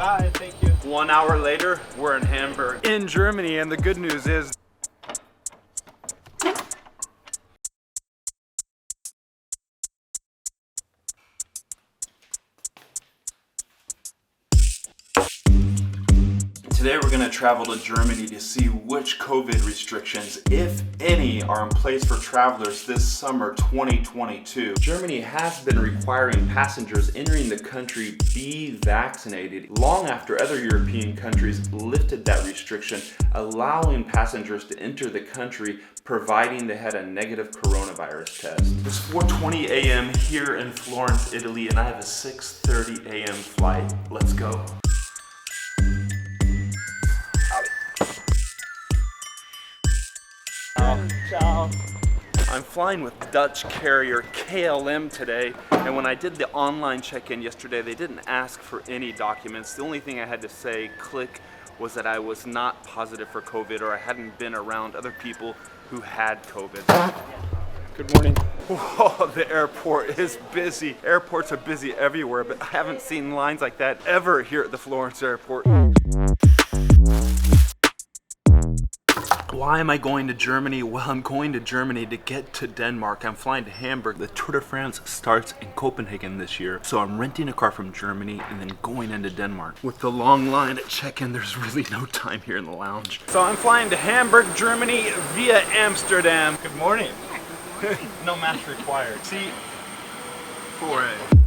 Bye, thank you. 1 hour later, we're in Hamburg, in Germany, and the good news is today we're going to travel to Germany to see which COVID restrictions, if any, are in place for travelers this summer 2022. Germany has been requiring passengers entering the country be vaccinated long after other European countries lifted that restriction, allowing passengers to enter the country providing they had a negative coronavirus test. It's 4:20 a.m. here in Florence, Italy, and I have a 6:30 a.m. flight. Let's go. Ciao. I'm flying with Dutch carrier KLM today, and when I did the online check-in yesterday, they didn't ask for any documents. The only thing I had to say, click, was that I was not positive for COVID or I hadn't been around other people who had COVID. Good morning. Whoa, the airport is busy. Airports are busy everywhere, but I haven't seen lines like that ever here at the Florence airport. Why am I going to Germany? Well, I'm going to Germany to get to Denmark. I'm flying to Hamburg. The Tour de France starts in Copenhagen this year. So I'm renting a car from Germany and then going into Denmark. With the long line at check-in, there's really no time here in the lounge. So I'm flying to Hamburg, Germany via Amsterdam. Good morning. Yeah, good morning. No mask required. Seat 4A.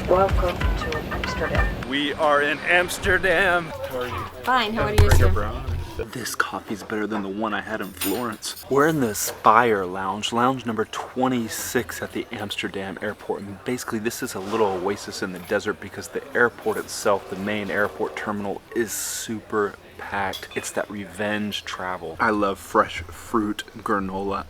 Welcome to Amsterdam. We are in Amsterdam. How are you? Fine, how are you, sir? This coffee's better than the one I had in Florence. We're in the Spire Lounge, lounge number 26 at the Amsterdam airport. And basically this is a little oasis in the desert because the airport itself, the main airport terminal, is super packed. It's that revenge travel. I love fresh fruit, granola.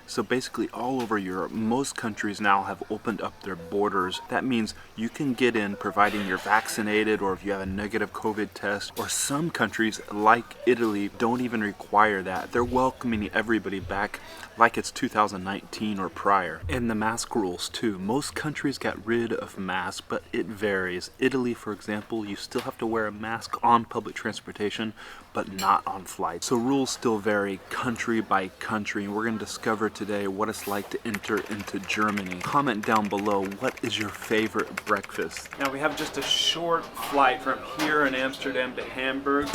So basically all over Europe, most countries now have opened up their borders. That means you can get in providing you're vaccinated or if you have a negative COVID test, or some countries like Italy don't even require that. They're welcoming everybody back like it's 2019 or prior. And the mask rules too. Most countries got rid of masks, but it varies. Italy, for example, you still have to wear a mask on public transportation, but not on flights. So rules still vary country by country, and we're going to discover today what it's like to enter into Germany. Comment down below, what is your favorite breakfast? Now we have just a short flight from here in Amsterdam to Hamburg.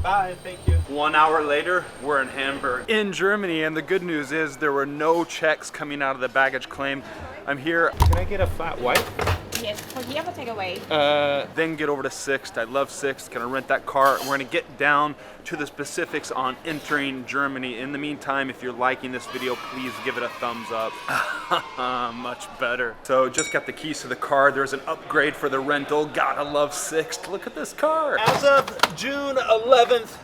Bye, thank you. 1 hour later, we're in Hamburg, in Germany, and the good news is there were no checks coming out of the baggage claim. I'm here. Can I get a flat white? Yes, for here, we'll take away. Then get over to Sixt. I love Sixt. Gonna rent that car. We're gonna get down to the specifics on entering Germany. In the meantime, if you're liking this video, please give it a thumbs up. Much better. So just got the keys to the car. There's an upgrade for the rental. Gotta love Sixt. Look at this car. As of June 11th,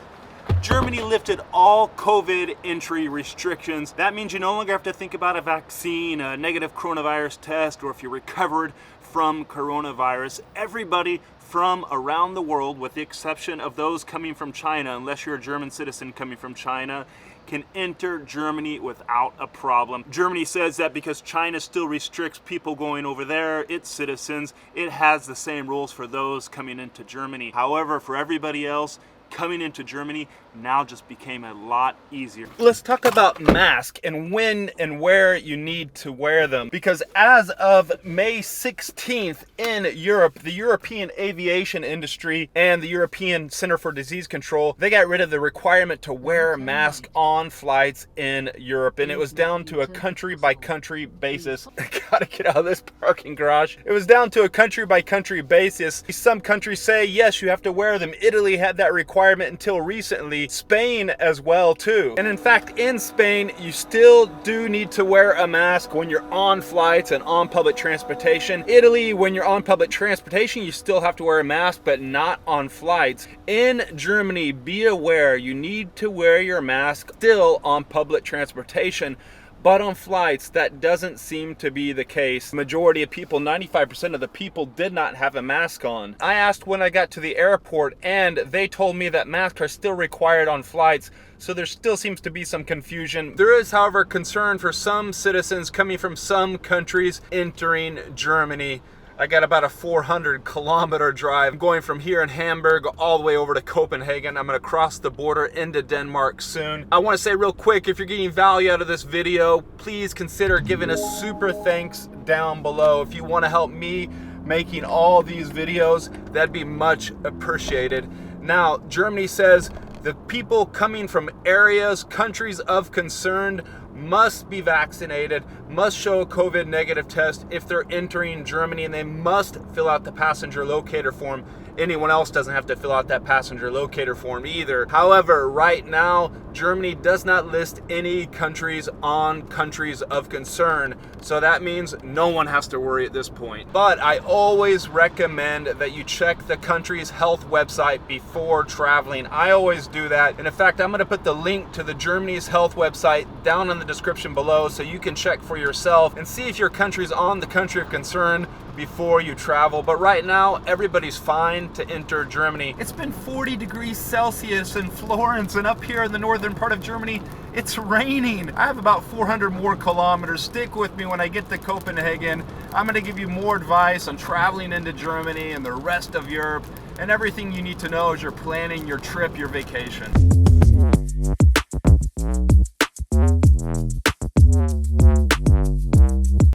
Germany lifted all COVID entry restrictions. That means you no longer have to think about a vaccine, a negative coronavirus test, or if you're recovered from coronavirus. Everybody from around the world, with the exception of those coming from China, unless you're a German citizen coming from China, can enter Germany without a problem. Germany says that because China still restricts people going over there, its citizens, it has the same rules for those coming into Germany. However, for everybody else, coming into Germany now just became a lot easier. Let's talk about masks and when and where you need to wear them. Because as of May 16th in Europe, the European aviation industry and the European Center for Disease Control, they got rid of the requirement to wear a mask on flights in Europe. And it was down to a country by country basis. I gotta get out of this parking garage. It was down to a country by country basis. Some countries say, yes, you have to wear them. Italy had that requirement until recently. Spain as well too. And in fact, in Spain, you still do need to wear a mask when you're on flights and on public transportation. Italy, when you're on public transportation, you still have to wear a mask, but not on flights. In Germany, be aware, you need to wear your mask still on public transportation, But on flights, that doesn't seem to be the case. Majority of people, 95% of the people, did not have a mask on. I asked when I got to the airport, and they told me that masks are still required on flights, so there still seems to be some confusion. There is, however, concern for some citizens coming from some countries entering Germany. I got about a 400-kilometer drive going from here in Hamburg all the way over to Copenhagen. I'm gonna cross the border into Denmark soon. I wanna say real quick, if you're getting value out of this video, please consider giving a super thanks down below. If you wanna help me making all these videos, that'd be much appreciated. Now, Germany says the people coming from areas, countries of concern, must be vaccinated, must show a COVID negative test if they're entering Germany, and they must fill out the passenger locator form. Anyone else doesn't have to fill out that passenger locator form either. However, right now, Germany does not list any countries on countries of concern. So that means no one has to worry at this point. But I always recommend that you check the country's health website before traveling. I always do that. And in fact, I'm gonna put the link to the Germany's health website down in the description below so you can check for yourself and see if your country's on the country of concern before you travel. But right now, everybody's fine to enter Germany. It's been 40 degrees Celsius in Florence, and up here in the northern part of Germany, it's raining. I have about 400 more kilometers. Stick with me when I get to Copenhagen. I'm gonna give you more advice on traveling into Germany and the rest of Europe, and everything you need to know as you're planning your trip, your vacation.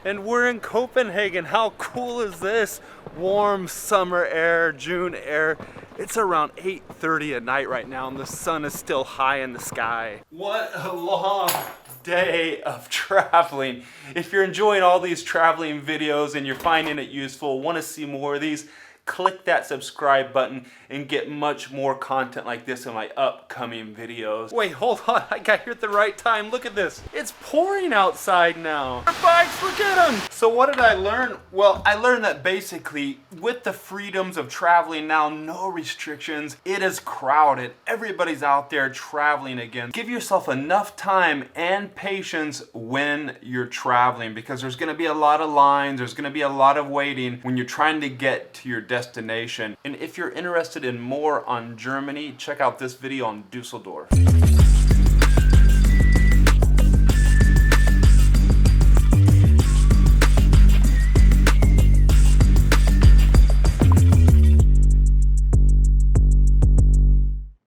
And we're in Copenhagen. How cool is this? Warm summer air, June air. It's around 8:30 at night right now, and the sun is still high in the sky. What a long day of traveling. If you're enjoying all these traveling videos and you're finding it useful, want to see more of these, click that subscribe button and get much more content like this in my upcoming videos. Wait, hold on, I got here at the right time. Look at this. It's pouring outside now. Our bikes, look at them. So what did I learn? Well, I learned that basically with the freedoms of traveling now, no restrictions, it is crowded. Everybody's out there traveling again. Give yourself enough time and patience when you're traveling, because there's gonna be a lot of lines, there's gonna be a lot of waiting when you're trying to get to your destination. And if you're interested in more on Germany, check out this video on Dusseldorf.